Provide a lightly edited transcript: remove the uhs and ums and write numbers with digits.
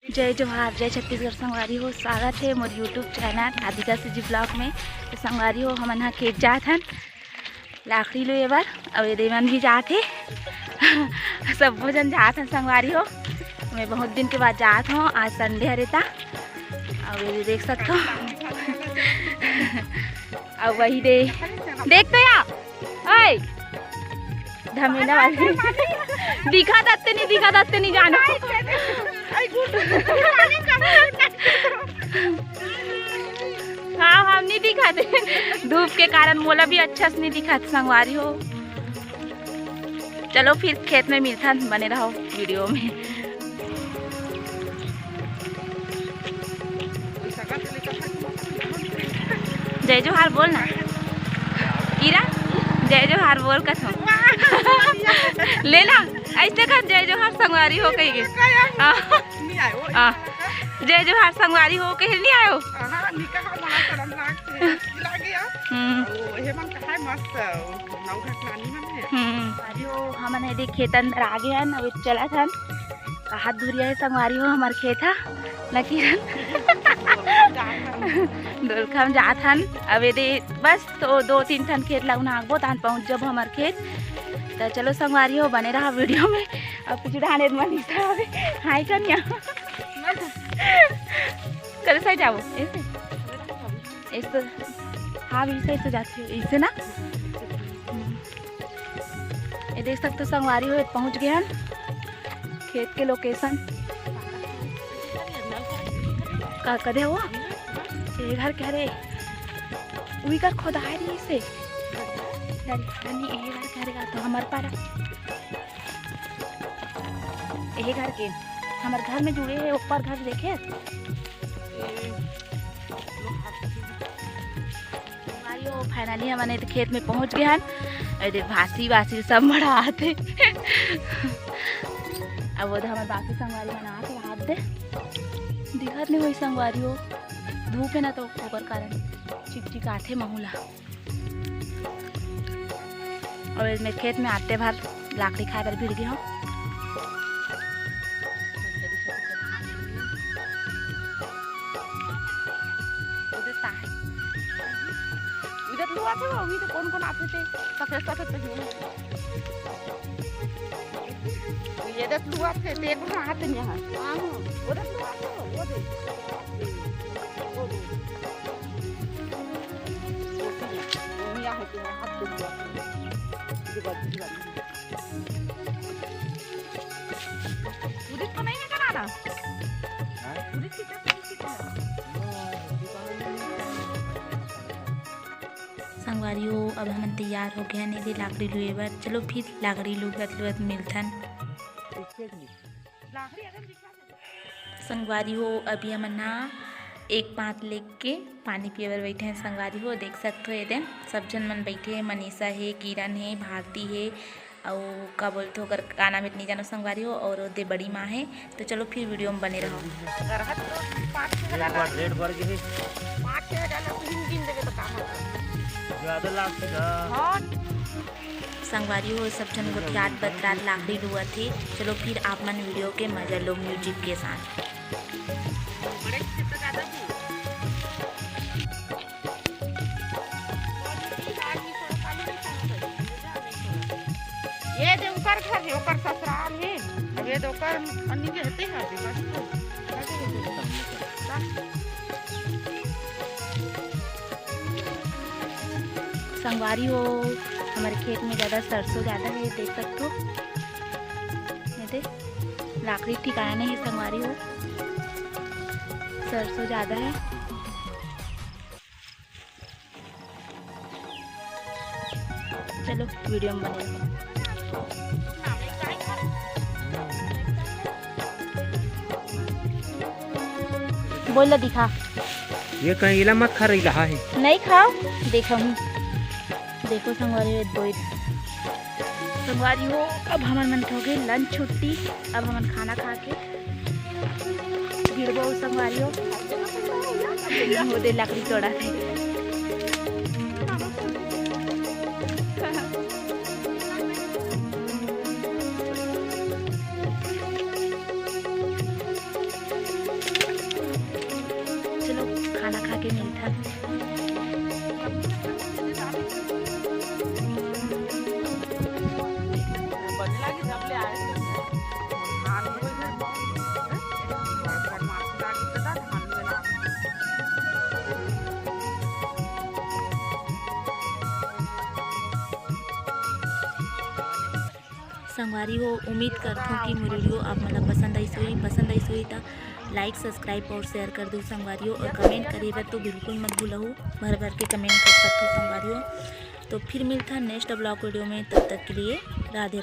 जय जोहार, जय छत्तीसगढ़ संगवारी हो। स्वागत है मोर यूट्यूब चैनल राधिका सिजी ब्लॉग में। तो संगवारी हो हमन हा खेत जात हन लाखड़ी लो एबर और ये मन भी जात है सब भोजन जात हन संगवारी हो। मैं बहुत दिन के बाद जात हूँ, आज संडे हरे ता और ये देख सकते हो और वही देख तो या ओए धमेला वाली दिखा दत्ते नहीं जानो हाँ हम नहीं दिखाते, धूप के कारण मोला भी अच्छा से नहीं दिखाते संगवारी हो। चलो फिर खेत में मिलता, बने रहो वीडियो में। जय जोहार बोल ना कीरा, जय जोहार बोल कथो ले ना ऐसे कर जय जोहार संगवारी हो कही जय जोहार संगवारी हो कहे नहीं आयो। हमन है देख खेत अंदर आ गए हन, अब चला था हाथ धुरिया है संगवारी हो हमार खेत हा लकीरन डोलखा में जात हन। अब ये बस तो 2-3 ठन खेत लगना आगबो तान पहुँच जब हमार खेत। तो चलो संगवारी हो बने रहा वीडियो में। अब कुछ ढाने मनीषा हाय कन्या कर सही जाओ ऐसे हाँ भी सही से जाती हो इससे ना। ये देख सकते हो संगवारी हो पहुँच गए हैं खेत के लोकेशन का कदे हो ये घर कह रहे वही कर खुदा है रही से यही घर करेगा तो हमारे पारा यही घर के हमारे घर में जुड़े हैं ऊपर घर देखे फाइनली हमने खेत में पहुंच गए हैं। अरे भासी वासी सब बड़ा आते अब वो हमारे बाकी संगवारी बना के हाथ दे दिखत नहीं हुई संगवारी हो धूप है ना तो ओकर कारण चिकचिक आते महूला। और इसमें खेत में आते भर लाकड़ी खाए पर भिड़ गया हूँ। उधर लोग आते हो अभी तो कौन आते थे सफेद ये दस लोग आते थे एक बार आते नहीं है उधर लोग आते हो वो दे दुनिया है कि हाथ दुनिया उदित तो नहीं है कराना उदित की संगवारी हो। अब हम तैयार हो गए नहीं लाकड़ी लुए बार। चलो फिर लाकड़ी लुगत मिलथन संगवारी हो। अभी हम ना एक पात लेके पानी पिए बर बैठे हैं संगवारी हो। देख सकते हो एकदम सब जन मन बैठे हैं, मनीषा है, किरण है, भारती है और का बोलते होकर का नाम इतनी जानो संगवारी हो और ओदे बड़ी माँ है। तो चलो फिर वीडियो में बने रहो। संगवारी हो सब जन गोटियात बतरात लाकड़ी लुआ थे। चलो फिर आप मन वीडियो के मजा लो म्यूजिक के साथ। ये दे ऊपर घर है ऊपर ससुराल है अब ये दे ऊपर अन्नी के हते हैं संगवारी हो। हमारे खेत में ज़्यादा सरसों ज़्यादा है देख सकते हो। ये देख लाकड़ी ठिकाना नहीं है संगवारी हो, सरसों ज़्यादा है। चलो वीडियो में बने बोल दिखा ये कहीं इला मत खा रही रहा है नहीं खाओ देखा हूँ देखो संगवारी दो संगवारी हो। अब हमारे मन हो गई लंच छुट्टी, अब हम खाना खा के गिरबो संगवारी हो वो दे लकड़ी तोड़ा थे। के मिलता। संगवारी हो उम्मीद करता हूँ कि मोर वीडियो आप मतलब पसंद आई सोई तो लाइक सब्सक्राइब और शेयर कर दो संगवारी हो, और कमेंट करे बर तो बिल्कुल मत भूलहु, भर के कमेंट कर सकते हो संगवारी हो। तो फिर मिलता है नेक्स्ट ब्लॉग वीडियो में, तब तक के लिए राधे राधे।